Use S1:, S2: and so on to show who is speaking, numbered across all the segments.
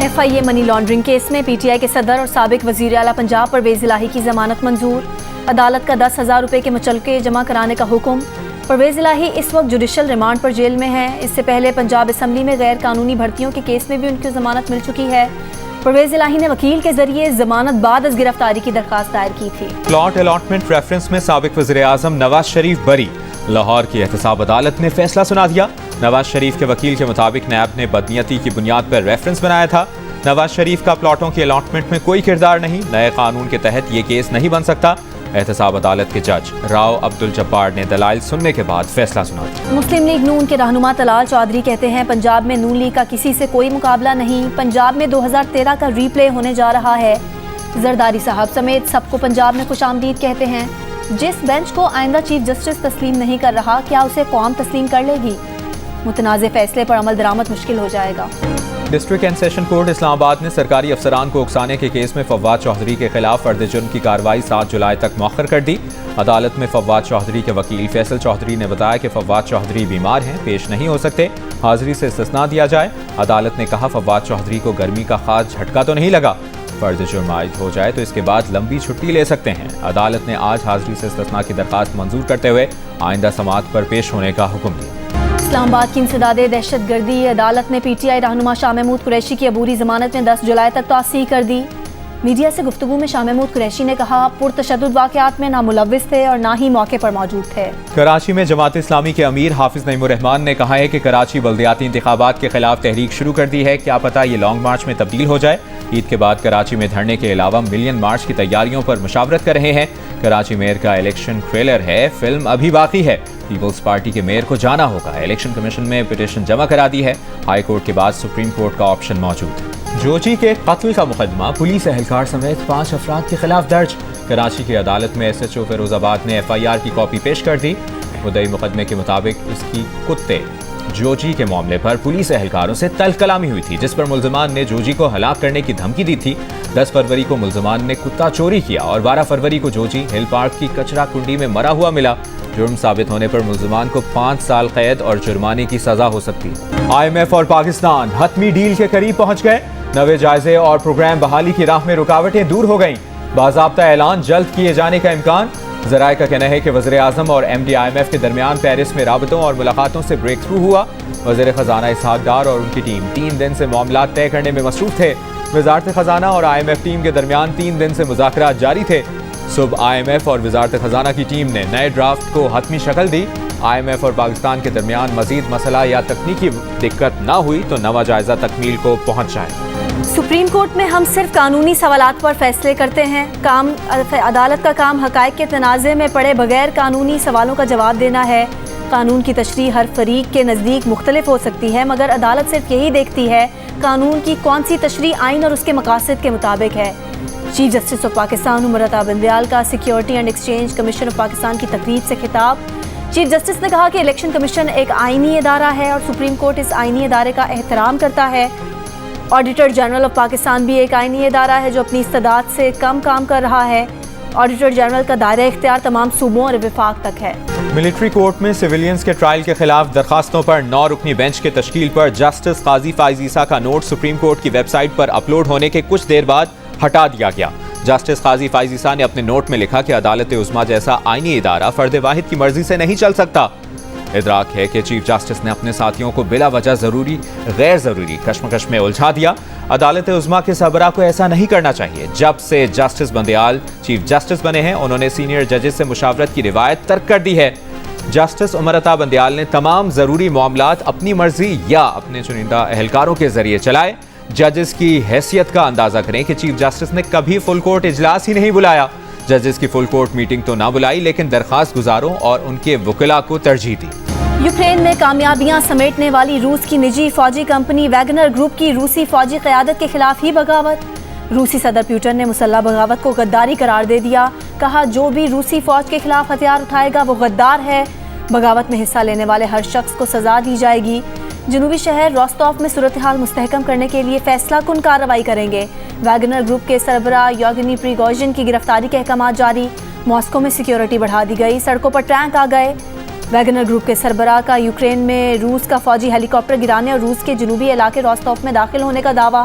S1: FIA money laundering case میں PTI کے صدر اور سابق وزیر اعلیٰ پنجاب پرویز الہی کی ضمانت منظور، عدالت کا 10,000 روپے کے مچلقے جمع کرانے کا حکم۔ پرویز الہی اس وقت جوڈیشل ریمانڈ پر جیل میں ہیں۔ اس سے پہلے پنجاب اسمبلی میں غیر قانونی بھرتیوں کے کیس میں بھی ان کی ضمانت مل چکی ہے۔ پرویز الہی نے وکیل کے ذریعے ضمانت بعد از گرفتاری کی درخواست دائر کی تھی۔
S2: پلاٹ الاٹمنٹ ریفرنس میں سابق وزیر اعظم نواز شریف بری، لاہور کی احتساب عدالت نے فیصلہ سنا دیا۔ نواز شریف کے وکیل کے مطابق نیب نے بدنیتی کی بنیاد پر ریفرنس بنایا تھا۔ نواز شریف کا پلاٹوں کی الاٹمنٹ میں کوئی کردار نہیں، نئے قانون کے تحت یہ کیس نہیں بن سکتا۔ احتساب عدالت کے جج راؤ عبدالجبار نے دلائل سننے کے بعد فیصلہ سنا دیا۔
S1: مسلم لیگ نون کے رہنما طلال چودھری کہتے ہیں پنجاب میں نون لیگ کا کسی سے کوئی مقابلہ نہیں، پنجاب میں 2013 کا ری پلے ہونے جا رہا ہے۔ زرداری صاحب سمیت سب کو پنجاب میں خوش آمدید کہتے ہیں۔ جس بینچ کو آئندہ چیف جسٹس تسلیم نہیں کر رہا، کیا اسے قوم تسلیم کر لے گی؟ متنازع فیصلے پر عمل درآمد مشکل ہو جائے گا۔
S2: ڈسٹرکٹ اینڈ سیشن کورٹ اسلام آباد نے سرکاری افسران کو اکسانے کے کیس میں فواد چوہدری کے خلاف فرد جرم کی کارروائی 7 جولائی تک مؤخر کر دی۔ عدالت میں فواد چوہدری کے وکیل فیصل چوہدری نے بتایا کہ فواد چوہدری بیمار ہیں، پیش نہیں ہو سکتے، حاضری سے استثناء دیا جائے۔ عدالت نے کہا فواد چوہدری کو گرمی کا خاص جھٹکا تو نہیں لگا، فرد جرم عائد ہو جائے تو اس کے بعد لمبی چھٹی لے سکتے ہیں۔ عدالت نے آج حاضری سے استثناء کی درخواست منظور کرتے ہوئے آئندہ سماعت پر پیش ہونے کا حکم دیا۔
S1: اسلام آباد کی انسداد دہشت گردی، عدالت نے PTI رہنما شاہ محمود قریشی کی عبوری ضمانت میں 10 جولائی تک توسیع کر دی۔ میڈیا سے گفتگو میں شاہ محمود قریشی نے کہا پرتشدد واقعات میں نہ ملوث تھے اور نہ ہی موقع پر موجود تھے۔
S2: کراچی میں جماعت اسلامی کے امیر حافظ نعیم الرحمان نے کہا ہے کہ کراچی بلدیاتی انتخابات کے خلاف تحریک شروع کر دی ہے، کیا پتہ یہ لانگ مارچ میں تبدیل ہو جائے۔ عید کے بعد کراچی میں دھرنے کے علاوہ ملین مارچ کی تیاریوں پر مشاورت کر رہے ہیں۔ کراچی میئر کا الیکشن ٹریلر ہے، فلم ابھی باقی ہے۔ پیپلز پارٹی کے میئر کو جانا ہوگا، الیکشن کمیشن میں پٹیشن جمع کرا دی ہے۔ ہائی کورٹ کے بعد سپریم کورٹ کا آپشن موجود ہے۔ جوجی کے قتل کا مقدمہ پولیس اہلکار سمیت 5 افراد کے خلاف درج۔ کراچی کی عدالت میں SHO فیروز آباد نے FIR کی کاپی پیش کر دی۔ مدعی مقدمے کے مطابق اس کی کتے جوجی کے معاملے پر پولیس اہلکاروں سے تلخ کلامی ہوئی تھی، جس پر ملزمان نے جوجی کو ہلاک کرنے کی دھمکی دی تھی۔ 10 فروری کو ملزمان نے کتا چوری کیا اور 12 فروری کو جوجی ہل پارک کی کچرا کنڈی میں مرا ہوا ملا۔ جرم ثابت ہونے پر ملزمان کو 5 سال قید اور جرمانے کی سزا ہو سکتی ہے۔ IMF اور پاکستان حتمی ڈیل کے قریب پہنچ گئے۔ نوے جائزے اور پروگرام بحالی کی راہ میں رکاوٹیں دور ہو گئیں۔ باضابطہ اعلان جلد کیے جانے کا امکان۔ ذرائع کا کہنا ہے کہ وزیر اعظم اور MD IMF کے درمیان پیرس میں رابطوں اور ملاقاتوں سے بریک تھرو ہوا۔ وزیر خزانہ اسحاق ڈار اور ان کی ٹیم 3 دن سے معاملات طے کرنے میں مصروف تھے۔ وزارت خزانہ اور IMF ٹیم کے درمیان 3 دن سے مذاکرات جاری تھے۔ صبح IMF اور وزارت خزانہ کی ٹیم نے نئے ڈرافٹ کو حتمی شکل دی۔ IMF اور پاکستان کے درمیان مزید مسئلہ یا تکنیکی دقت نہ ہوئی تو نواں جائزہ تکمیل کو پہنچ جائے۔
S1: سپریم کورٹ میں ہم صرف قانونی سوالات پر فیصلے کرتے ہیں۔ عدالت کا کام حقائق کے تنازع میں پڑے بغیر قانونی سوالوں کا جواب دینا ہے۔ قانون کی تشریح ہر فریق کے نزدیک مختلف ہو سکتی ہے، مگر عدالت صرف یہی دیکھتی ہے قانون کی کون سی تشریح آئین اور اس کے مقاصد کے مطابق ہے۔ Chief justice of Pakistan Umar Ata Bandial کا security and exchange commission of Pakistan کی تقریب سے خطاب۔ چیف جسٹس نے کہا کہ الیکشن کمیشن ایک آئینی ادارہ ہے اور سپریم کورٹ اس آئینی ادارے کا احترام کرتا ہے۔ آڈیٹر جنرل آف پاکستان بھی ایک آئینی ادارہ ہے جو اپنی استعداد سے کم کام کر رہا ہے۔ آڈیٹر جنرل کا دائرہ اختیار تمام صوبوں اور وفاق تک ہے۔
S2: ملٹری کورٹ میں سویلینز کے ٹرائل کے خلاف درخواستوں پر 9 رکنی بینچ کے تشکیل پر جسٹس قاضی فائز عیسیٰ کا نوٹ سپریم کورٹ کی ویب سائٹ پر اپلوڈ ہونے کے کچھ دیر بعد ہٹا دیا گیا۔ جسٹس قاضی فائز عیسیٰ نے اپنے نوٹ میں لکھا کہ عدالت عظمیٰ جیسا آئینی ادارہ فرد واحد کی مرضی سے نہیں چل سکتا۔ ادراک ہے کہ چیف جسٹس نے اپنے ساتھیوں کو بلا وجہ غیر ضروری کشمکش میں الجھا دیا۔ عدالت عظمیٰ کے سربراہ کو ایسا نہیں کرنا چاہیے۔ جب سے جسٹس بندیال چیف جسٹس بنے ہیں، انہوں نے سینئر ججز سے مشاورت کی روایت ترک کر دی ہے۔ جسٹس امرتا بندیال نے تمام ضروری معاملات اپنی مرضی یا اپنے چنندہ اہلکاروں کے ذریعے چلائے۔ ججز کی حیثیت کا اندازہ کریں کہ چیف جسٹس نے کبھی فل کورٹ اجلاس ہی نہیں بلایا۔ ججز کی فل کورٹ میٹنگ تو نہ بلائی، لیکن درخواست گزاروں اور ان کے وکلاء کو ترجیح دی۔
S1: یوکرین میں کامیابیاں سمیٹنے والی روس کی نجی فوجی کمپنی ویگنر گروپ کی روسی فوجی قیادت کے خلاف ہی بغاوت۔ روسی صدر پیوٹن نے مسلح بغاوت کو غداری قرار دے دیا، کہا جو بھی روسی فوج کے خلاف ہتھیار اٹھائے گا وہ غدار ہے۔ بغاوت میں حصہ لینے والے ہر شخص کو سزا دی جائے گی۔ جنوبی شہر روستوف میں صورتحال مستحکم کرنے کے لیے فیصلہ کن کارروائی کریں گے۔ ویگنر گروپ کے سربراہ یوگنی پریگوژن کی گرفتاری کے احکامات جاری۔ ماسکو میں سیکیورٹی بڑھا دی گئی، سڑکوں پر ٹینک آ گئے۔ ویگنر گروپ کے سربراہ کا یوکرین میں روس کا فوجی ہیلی کاپٹر گرانے اور روس کے جنوبی علاقے روستوف میں داخل ہونے کا دعویٰ۔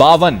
S2: 52